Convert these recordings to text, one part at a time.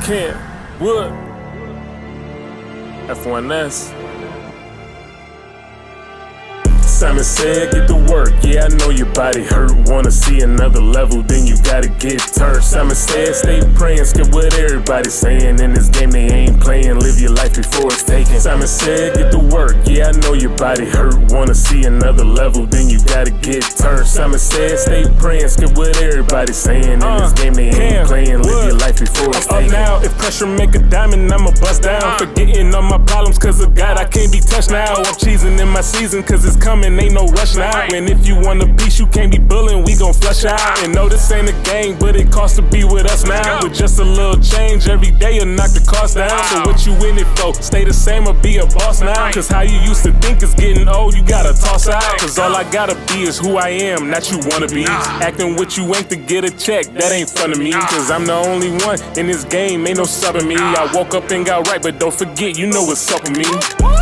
KamWood F1S. Simon said, get to work, yeah, I know your body hurt. Wanna see another level, then you gotta get turned. Simon said, stay praying, skip what everybody's saying. In this game they ain't playing, live your life before it's taken. Simon said, get to work, yeah, I know your body hurt. Wanna see another level, then you gotta get turned. Simon said, stay praying, skip what everybody's saying. In this game they ain't playing, live your life before it's taken. Now, if pressure make a diamond, I'ma bust down. Forgetting all my problems, cause of God, I can't be touched now. I'm cheesing in my season, cause it's coming. Ain't no rush now. And if you want a piece, you can't be bullying, we gon' flush out. And no, this ain't a game, but it costs to be with us now. With just a little change every day, you'll knock the cost down. So what you in it for? Stay the same or be a boss now? Cause how you used to think is getting old, you gotta toss out. Cause all I gotta be is who I am, not you wanna be. Acting what you ain't to get a check, that ain't fun to me. Cause I'm the only one in this game, ain't no subbing me. I woke up and got right, but don't forget, you know what's up with me.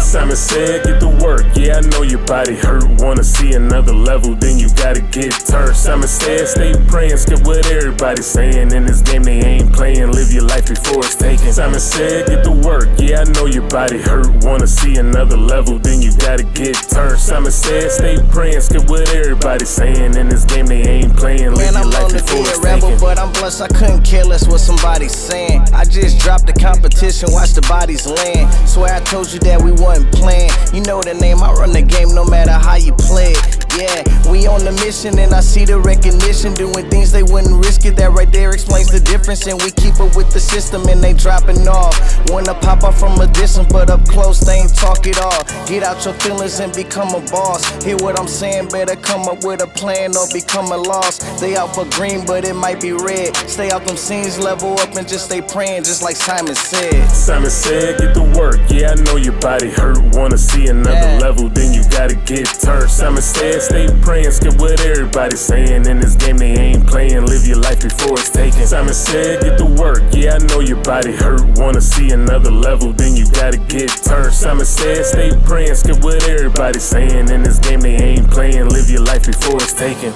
Simon said, get to work, yeah, I know your body hurt. Wanna see another level, then you gotta get turned. Simon said, stay praying, skip what everybody's saying. In this game they ain't playing, live your life before it's taken. Simon said, get to work, yeah, I know your body hurt. Wanna see another level, then you gotta get turned. Simon said, stay praying, skip what everybody's saying. In this game they ain't playing, live your life before it's taken. Man, I'm known to be a rebel, but I'm blessed, I couldn't care less what somebody's saying. I just dropped the competition, watch the bodies land. Swear I told you that we wasn't playing. You know the name, I run the game no matter how you play it. Yeah, we on the mission and I see the recognition. Doing things they wouldn't risk it, that right there explains the difference. And we keep up with the system and they dropping off. Wanna pop up from a distance, but up close they ain't talk it all. Get out your feelings and become a boss. Hear what I'm saying, better come up with a plan or become a loss. They out for green, but it might be red. Stay out them scenes, level up and just stay praying, just like Simon said. Simon said, get to work, yeah, I know your body hurt. Wanna see another level, then you gotta get turned. Simon said, stay praying, skip what everybody's saying. In this game they ain't playing, live your life before it's taken. Simon said, get to work, yeah, I know your body hurt. Wanna see another level, then you gotta get turned. Simon said, stay praying, skip what everybody's saying. In this game they ain't playing, live your life before it's taken.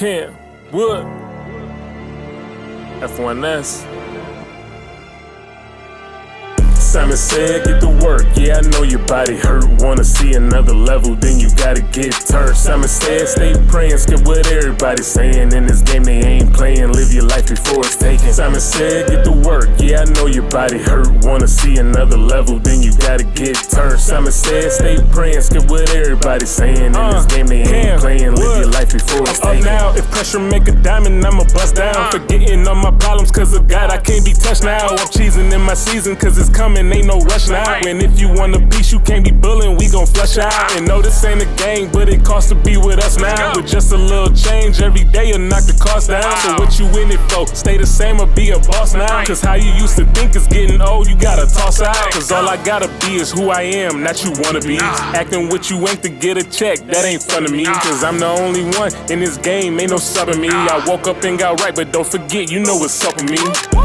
KamWood F1S. Simon said, get to work, yeah, I know your body hurt. Wanna see another level, then you gotta get turned. Simon said, stay praying, skip what everybody's saying. In this game they ain't playing, live your life before it's taken. Simon said, get to work, yeah, I know your body hurt. Wanna see another level, then you gotta get turned. Simon said, stay praying, skip what everybody's saying. In this game they ain't playing, live your life before it's taken. Now, if pressure make a diamond, I'ma bust down. Forgetting all my problems, cause of God, I can't be touched now. I'm cheesing in my season, cause it's coming. Ain't no rush now. And if you want a piece, you can't be bullying, we gon' flush out. And no, this ain't a game, but it costs to be with us now. With just a little change every day, you'll knock the cost down. So what you in it for? Stay the same or be a boss now? Cause how you used to think is getting old, you gotta toss out. Cause all I gotta be is who I am, not you wanna be. Acting what you ain't to get a check, that ain't fun to me. Cause I'm the only one in this game, ain't no subbing me. I woke up and got right, but don't forget, you know what's up with me.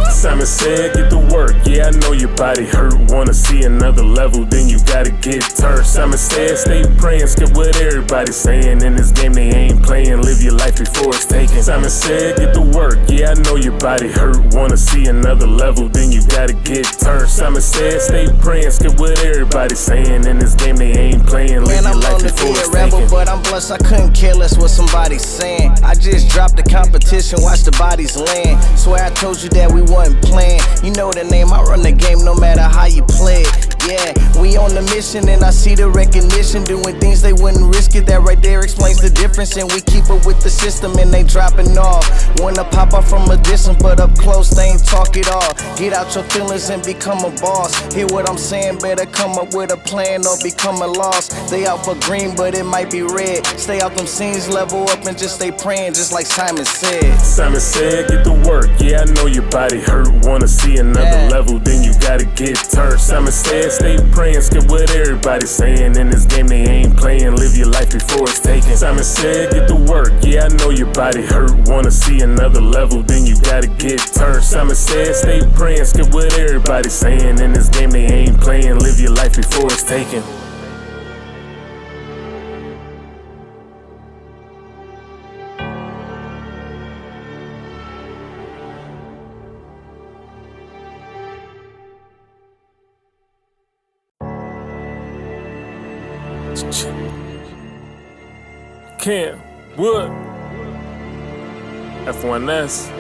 Simon said, get to work, yeah, I know your body hurt. Wanna see another level, then you gotta get turned. Simon said, stay praying, skip what everybody's saying. In this game they ain't playing, live your life before it's taken. Simon said, get to work, yeah, I know your body hurt. Wanna see another level, then you gotta get turned. Simon said, stay praying, skip what everybody's saying. In this game they ain't playing, live your life before it's taken. Man, I'm known to be a rebel, but I'm blessed, I couldn't care less what somebody's saying. I just dropped the competition, watch the bodies land. Swear I told you that we wasn't playing. You know the name, I run the game no matter how you play it. Yeah, we on the mission and I see the recognition. Doing things they wouldn't risk it, that right there explains the difference. And we keep up with the system and they dropping off. Wanna pop up from a distance, but up close they ain't talk it all. Get out your feelings and become a boss. Hear what I'm saying, better come up with a plan or become a loss. They out for green, but it might be red. red. Stay out them scenes, level up and just stay praying, just like Simon said. Simon said, get to work, yeah, I know your body hurt. Wanna see another level, then you gotta get turned. Simon said, stay praying, skip what everybody's saying. In this game they ain't playing, live your life before it's taken. Simon said, get to work, yeah, I know your body hurt. Wanna see another level, then you gotta get turned. Simon said, stay praying, skip what everybody's saying. In this game they ain't playing, live your life before it's taken. KamWood F1S.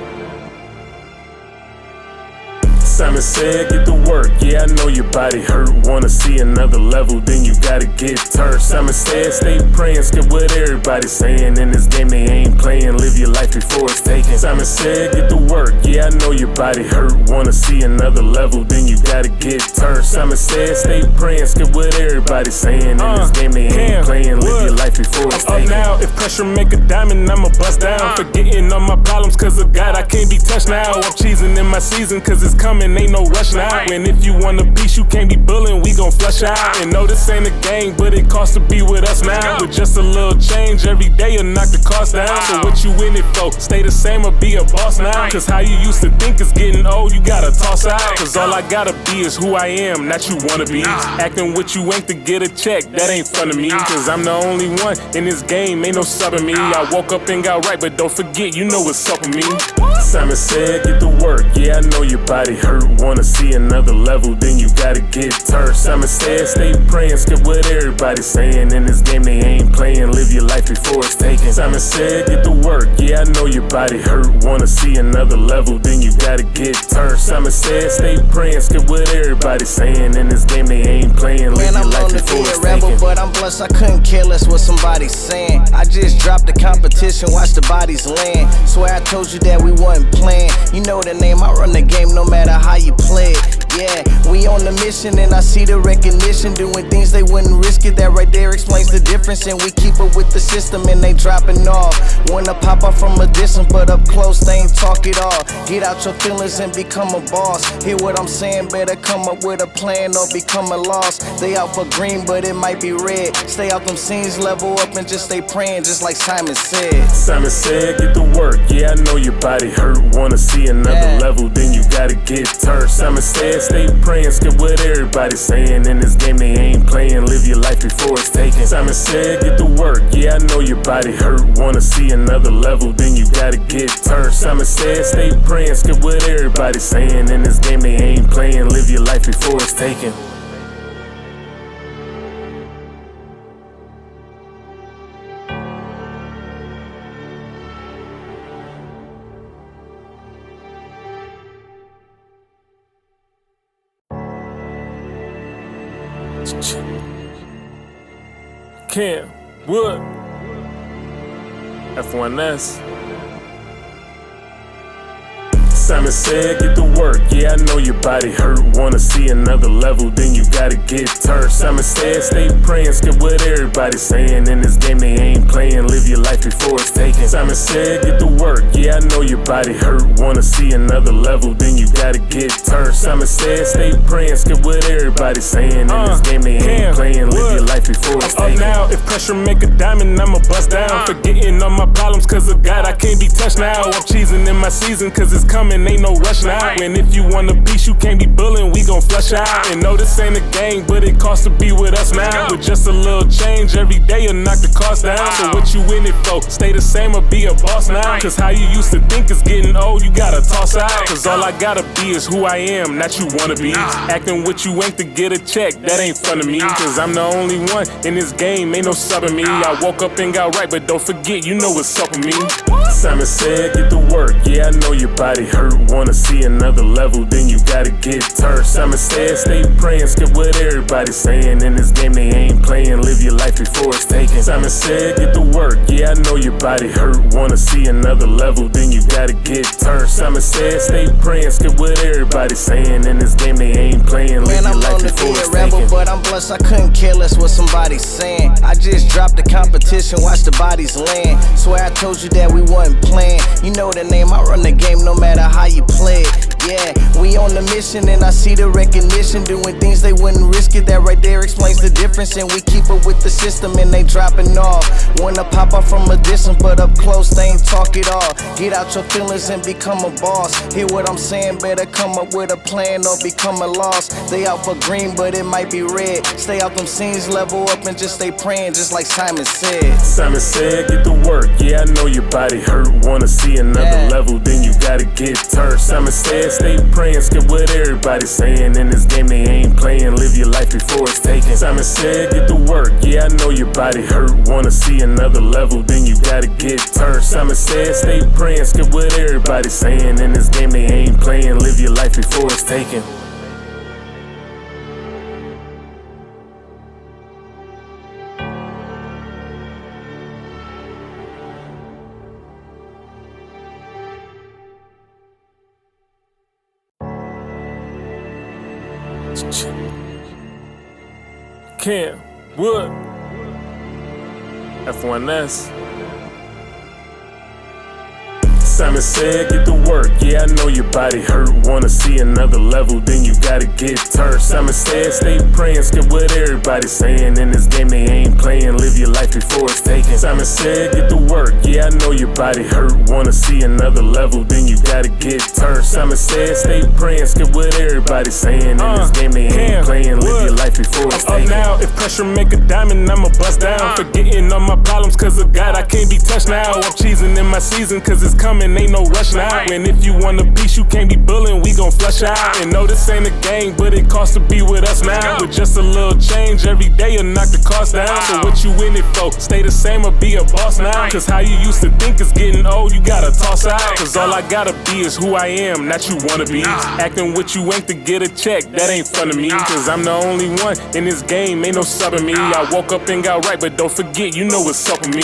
Simon said, get to work, yeah, I know your body hurt. Wanna see another level, then you gotta get turned. Simon said, stay praying, skip what everybody's saying. In this game they ain't playing, live your life before it's taken. Simon said, get to work, yeah, I know your body hurt. Wanna see another level, then you gotta get turned. Simon said, stay praying, skip what everybody's saying. In this game they ain't playing, live your life before it's taken. Now, if pressure make a diamond, I'ma bust down. Forgetting all my problems, cause of God, I can't be touched now. I'm cheesing in my season, cause it's coming. Ain't no rush now. And if you want a piece, you can't be bullying, we gon' flush out. And no, this ain't a game, but it costs to be with us now. With just a little change every day, you'll knock the cost down. So what you in it for? Stay the same or be a boss now? Cause how you used to think is getting old, you gotta toss out. Cause all I gotta be is who I am, not you wanna be. Acting what you ain't to get a check, that ain't fun to me. Cause I'm the only one in this game, ain't no subbing me. I woke up and got right, but don't forget, you know what's up with me. Simon said, get to work, yeah, I know your body hurt. Wanna see another level, then you gotta get turned. Simon said, stay praying, skip what everybody's saying. In this game they ain't playing, live your life before it's taken. Simon said, get to work, yeah, I know your body hurt. Wanna see another level, then you gotta get turned. Simon said, stay praying, skip what everybody's saying. In this game they ain't playing, live your life before it's taken. Man, I'm known to be a rebel, but I'm blessed, I couldn't care less what somebody's saying. I just dropped the competition, watch the bodies land. Swear I told you that we wasn't playing. You know the name, I run the game no matter how you play it. Yeah, we on the mission and I see the recognition. Doing things they wouldn't risk it, that right there explains the difference. And we keep up with the system and they dropping off. Wanna pop up from a distance, but up close they ain't talk it all. Get out your feelings and become a boss. Hear what I'm saying, better come up with a plan or become a loss. They out for green, but it might be red. Stay out them scenes, level up and just stay praying, just like Simon said. Simon said, get to work, yeah, I know your body hurt. Wanna see another level, then you gotta get turned. Simon said, stay praying, skip what everybody's saying. In this game they ain't playing, live your life before it's taken. Simon said, get to work, yeah, I know your body hurt. Wanna see another level, then you gotta get turned. Simon said, stay praying, skip what everybody's saying. In this game they ain't playing, live your life before it's taken. KamWood F1S. Simon said, get to work, yeah, I know your body hurt. Wanna see another level, then you gotta get turned. Simon said, stay praying, skip what everybody's saying. In this game they ain't playing, live your life before it's taken. Simon said, get to work, yeah, I know your body hurt. Wanna see another level, then you gotta get turned. Simon said, stay praying, skip what everybody's saying. In this game they ain't playing, live your life before it's taken. Now, if pressure make a diamond, I'ma bust down. Forgetting all my problems, cause of God, I can't be touched now. I'm cheesing in my season, cause it's coming. Ain't no rush now. And if you want a piece, you can't be bullying, we gon' flush out. And no, this ain't a game, but it costs to be with us now. With just a little change every day, you'll knock the cost down. So what you in it for? Stay the same or be a boss now? Cause how you used to think is getting old, you gotta toss out. Cause all I gotta be is who I am, not you wanna be. Acting what you ain't to get a check, that ain't fun to me. Cause I'm the only one in this game, ain't no subbing me. I woke up and got right, but don't forget, you know what's up with me. Simon said, get to work, yeah, I know your body hurt. Wanna see another level, then you gotta get turned. Simon said, stay praying, skip what everybody's saying. In this game they ain't playing, live your life before it's taken. Simon said, get to work, yeah, I know your body hurt. Wanna see another level, then you gotta get turned. Simon said, stay praying, skip what everybody's saying. In this game they ain't playing, live your life before it's taken. Man, I'm known to be a rebel, but I'm blessed, I couldn't care less what somebody's saying. I just dropped the competition, watch the bodies land. Swear I told you that we wasn't playing. You know the name, I run the game no matter how you play it. Yeah, we on the mission and I see the recognition. Doing things they wouldn't risk it, that right there explains the difference. And we keep up with the system and they dropping off. Wanna pop up from a distance, but up close they ain't talk it all. Get out your feelings and become a boss. Hear what I'm saying, better come up with a plan or become a loss. They out for green, but it might be red. Stay out them scenes, level up and just stay praying, just like Simon said. Simon said, get to work, yeah, I know your body hurt. Wanna see another level, then you gotta get turned. Simon said, stay praying, skip what everybody's saying. In this game they ain't playing, live your life before it's taken. Simon said, get to work, yeah, I know your body hurt. Wanna see another level, then you gotta get turned. Simon said, stay praying, skip what everybody's saying. In this game they ain't playing, live your life before it's taken. KamWood F1S. Simon said, get to work, yeah, I know your body hurt. Wanna see another level, then you gotta get turned. Simon said, stay praying, skip what everybody's saying. In this game they ain't playing, live your life before it's taken. Simon said, get to work, yeah, I know your body hurt. Wanna see another level, then you gotta get turned. Simon said, stay praying, skip what everybody's saying. In this game they ain't playing, live your life before it's taken. Now, if pressure make a diamond, I'ma bust down. Forgetting all my problems, cause of God, I can't be touched now. I'm cheesing in my season, cause it's coming. Ain't no rush now. And if you want a piece, you can't be bullying, we gon' flush out. And no, this ain't a game, but it costs to be with us now. With just a little change every day, you'll knock the cost down. So what you in it for? Stay the same or be a boss now? Cause how you used to think is getting old, you gotta toss out. Cause all I gotta be is who I am, not you wanna be. Acting what you ain't to get a check, that ain't fun to me. Cause I'm the only one in this game, ain't no subbing me. I woke up and got right, but don't forget, you know what's up with me.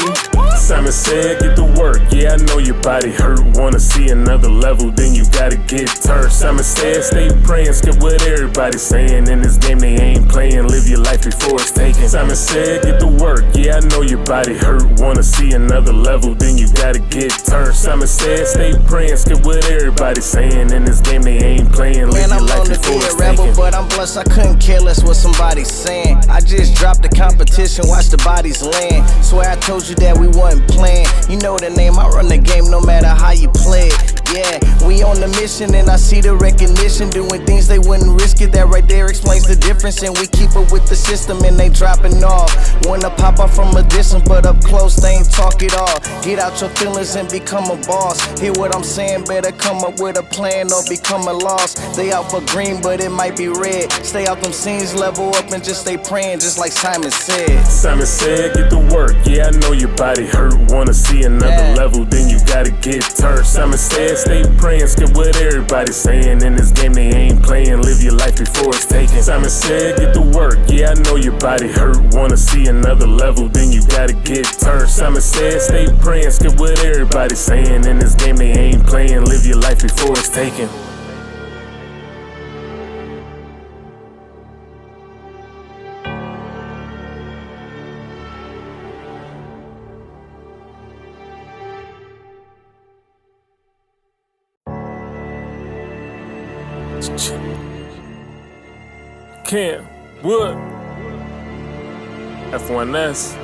Simon said, get to work, yeah, I know your body hurt. Wanna see another level, then you gotta get turned. Simon said, stay praying, skip what everybody's saying. In this game they ain't playing, live your life before it's taken. Simon said, get to work, yeah, I know your body hurt. Wanna see another level, then you gotta get turned. Simon said, stay praying, skip what everybody's saying. In this game they ain't playing, live your life before it's taken. Man, I'm known to be a rebel, but I'm blessed, I couldn't care less what somebody's saying. I just dropped the competition, watch the bodies land. Swear I told you that we wasn't playing. You know the name, I run the game no matter how you play it. Yeah, we on the mission and I see the recognition. Doing things they wouldn't risk it, that right there explains the difference. And we keep up with the system and they dropping off. Wanna pop up from a distance, but up close they ain't talk it all. Get out your feelings and become a boss. Hear what I'm saying, better come up with a plan or become a loss. They out for green, but it might be red. Stay out them scenes, level up and just stay praying, just like Simon said. Simon said, get to work, yeah, I know your body hurt. Wanna see another level, then you gotta get turned. Simon said, stay praying, skip what everybody's saying. In this game they ain't playing, live your life before it's taken. Simon said, get to work, yeah, I know your body hurt. Wanna see another level, then you gotta get turned. Simon said, stay praying, skip what everybody's saying. In this game they ain't playing, live your life before it's taken. KamWood F1S.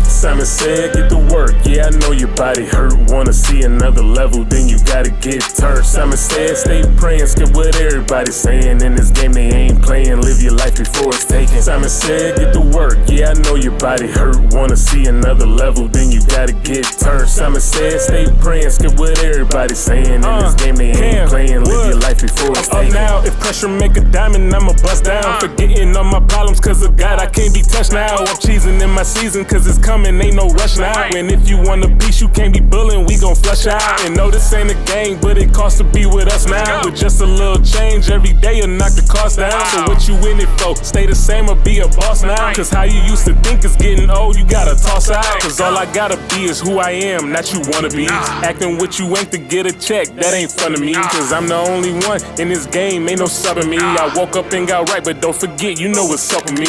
Simon said, get to work, yeah, I know your body hurt. Wanna see another level, then you gotta get turned. Simon said, stay praying, skip what everybody's saying. In this game they ain't playing, live your life before it's taken. Simon said, get to work, yeah, I know your body hurt. Wanna see another level, then you gotta get turned. Simon said, stay praying, skip what everybody's saying. In this game they ain't playing, live your life before it's taken. Now, if pressure make a diamond, I'ma bust down. Forgetting all my problems, cause of God, I can't be touched now. I'm cheesing in my season, cause it's coming. coming, ain't no rush now. And if you want a piece, you can't be bullying, we gon' flush out. And no, this ain't a gang, but it costs to be with us now. With just a little change every day, you'll knock the cost down. So what you in it for? Stay the same or be a boss now? Cause how you used to think is getting old, you gotta toss out. Cause all I gotta be is who I am, not you wanna be. Acting what you ain't to get a check, that ain't fun to me. Cause I'm the only one in this game, ain't no subbing me. I woke up and got right, but don't forget, you know what's up with me.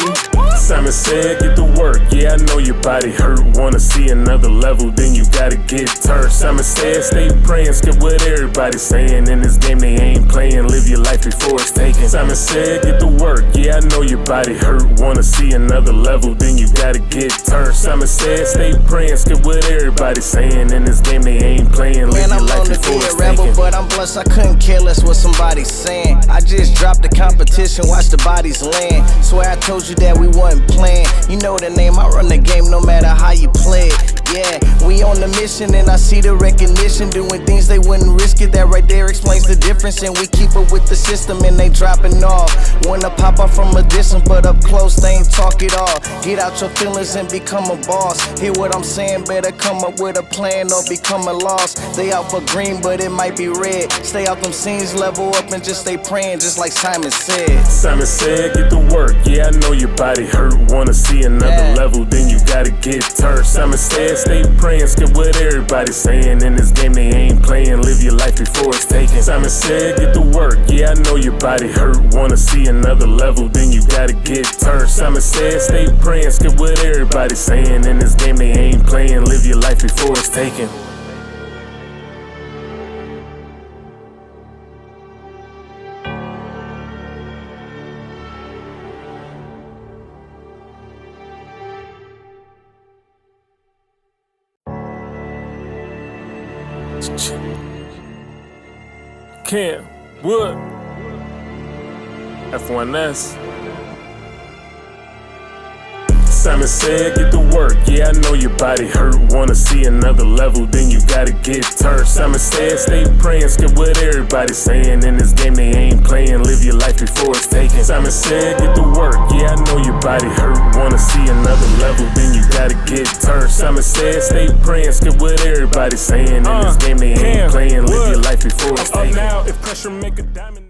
Simon said, get to work, yeah, I know your body hurt. Wanna see another level, then you gotta get turned. Simon said, stay praying, skip what everybody's saying. In this game they ain't playing, live your life before it's taken. Simon said, get to work, yeah, I know your body hurt. Wanna see another level, then you gotta get turned. Simon said, stay praying, skip what everybody's saying. In this game they ain't playing, live your life before it's taken. Man, I'm known to be a rebel, but I'm blessed, I couldn't care less what somebody's saying. I just dropped the competition, watch the bodies land. Swear I told you that we wasn't playing. You know the name, I run the game no matter how you play it. Yeah, we on the mission and I see the recognition. Doing things they wouldn't risk it, that right there explains the difference. And we keep up with the system and they dropping off. Wanna pop up from a distance, but up close they ain't talk it all. Get out your feelings and become a boss. Hear what I'm saying, better come up with a plan or become a loss. They out for green, but it might be red. Stay out them scenes, level up and just stay praying, just like Simon said. Simon said, get to work, yeah, I know your body hurt. Wanna see another level, then you gotta get turned. Simon said, stay praying, skip what everybody's saying. In this game they ain't playing, live your life before it's taken. Simon said, get to work, yeah, I know your body hurt. Wanna see another level, then you gotta get turned. Simon said, stay praying, skip what everybody's saying. In this game they ain't playing, live your life before it's taken. KamWood F1S. Simon said, get to work, yeah, I know your body hurt. Wanna see another level, then you gotta get turned. Simon said, stay praying, skip what everybody's saying. In this game they ain't playing, live your life before it's taken. Simon said, get to work, yeah, I know your body hurt. Wanna see another level, then you gotta get turned. Simon said, stay praying, skip what everybody's saying. In this game they ain't playing, live your life before it's taken. Now, if pressure make a diamond.